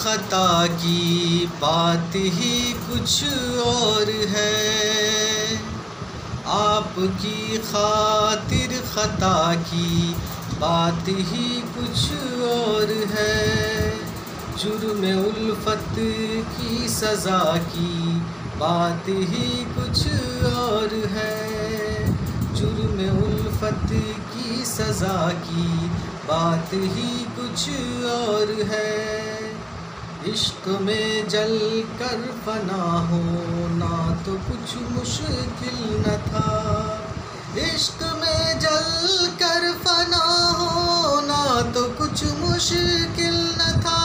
खता की बात ही कुछ और है। आपकी खातिर खता की बात ही कुछ और है। जुर्म उल्फत की सज़ा की बात ही कुछ और है। जुर्म उल्फत की सज़ा की बात ही कुछ और है। इश्क में जल कर फना होना तो कुछ मुश्किल न था। इश्क में जल कर फना होना तो कुछ मुश्किल न था।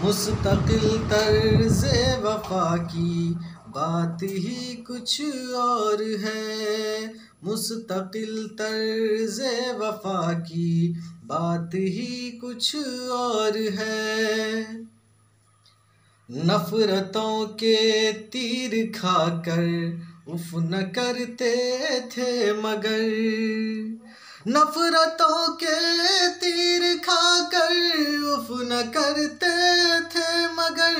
मुस्तकिल तर्ज़े वफ़ा की बात ही कुछ और है। मुस्तकिल तर्ज़े वफ़ा की बात ही कुछ और है। नफ़रतों के तीर खाकर उफ़ न करते थे मगर। नफ़रतों के तीर खाकर उफ़ न करते थे मगर।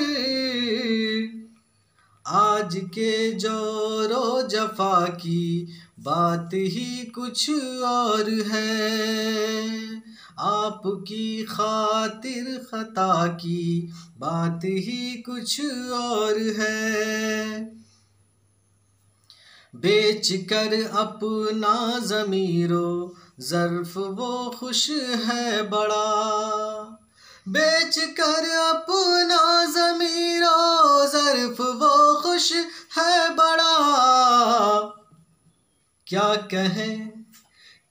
आज के जोरो जफ़ा की बात ही कुछ और है। आपकी खातिर खता की बात ही कुछ और है। बेच कर अपना ज़मीरो ज़र्फ़ वो खुश है बड़ा। बेच कर अपना ज़मीरो ज़र्फ़ वो खुश है बड़ा।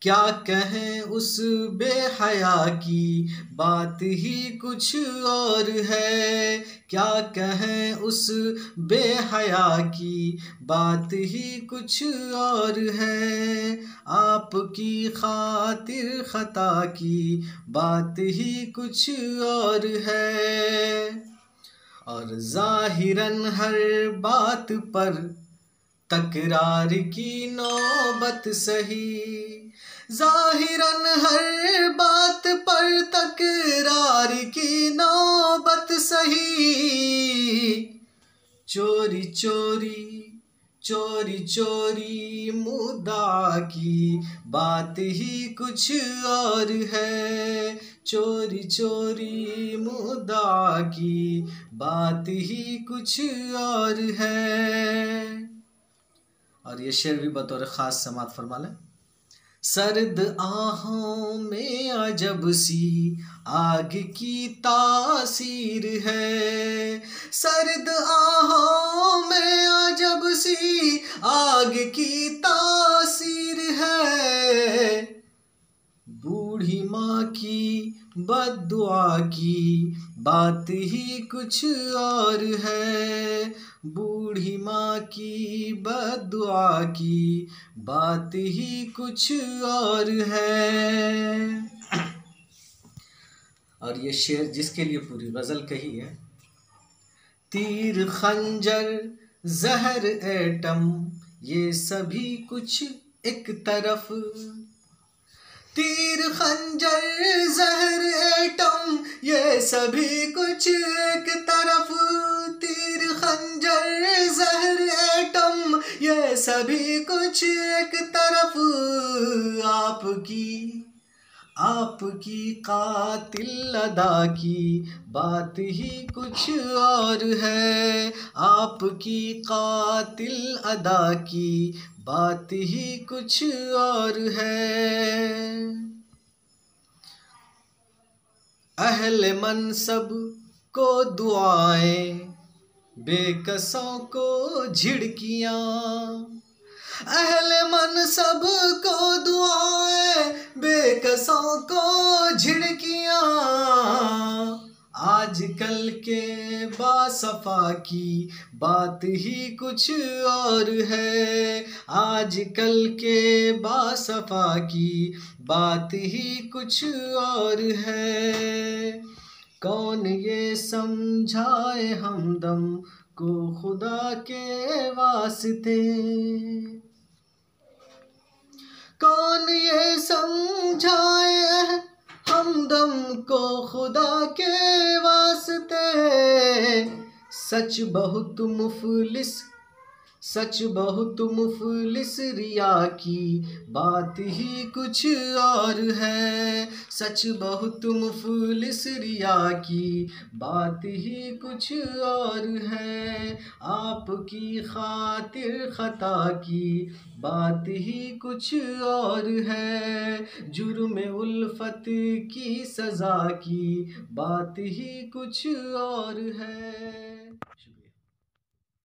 क्या कहें उस बेहया की बात ही कुछ और है। क्या कहें उस बेहया की बात ही कुछ और है। आपकी खातिर खता की बात ही कुछ और है। और ज़ाहिरन हर बात पर तकरार की नौबत सही। ज़ाहिरन हर बात पर तकरार की नौबत सही। चोरी चोरी मुद्दा की बात ही कुछ और है। चोरी मुद्दा की बात ही कुछ और है। और ये शेर भी बतौर ख़ास समात फरमा लें। सर्द आहों में अजब सी आग की तासीर है। सर्द आहों में अजब सी आग की तासीर है। बूढ़ी माँ की बद्दुआ की बात ही कुछ और है। बूढ़ी माँ की बद्दुआ की बात ही कुछ और है। और ये शेर जिसके लिए पूरी गज़ल कही है। तीर खंजर जहर एटम ये सभी कुछ एक तरफ। तीर खंजर जहर एटम ये सभी कुछ एक तरफ। तीर खंजर जहर एटम ये सभी कुछ एक तरफ। आपकी कातिल अदा की बात ही कुछ और है। आपकी कातिल अदा की बात ही कुछ और है। अहले मनसब को दुआएं बेकसों को झिड़कियाँ। अहले मनसब को दुआएं बेकसों को झिड़कियाँ। आजकल के बासफ़ा की बात ही कुछ और है। आजकल के बासफ़ा की बात ही कुछ और है। कौन ये समझाए हमदम को खुदा के वास्ते। कौन ये समझाए हमदम को खुदा के सच बहुत मुफलिस, सच बहुत मुफलिस रिया की बात ही कुछ और है। सच बहुत मुफलिस रिया की बात ही कुछ और है। आपकी खातिर खता की बात ही कुछ और है। जुर्म उल्फत की सज़ा की बात ही कुछ और है।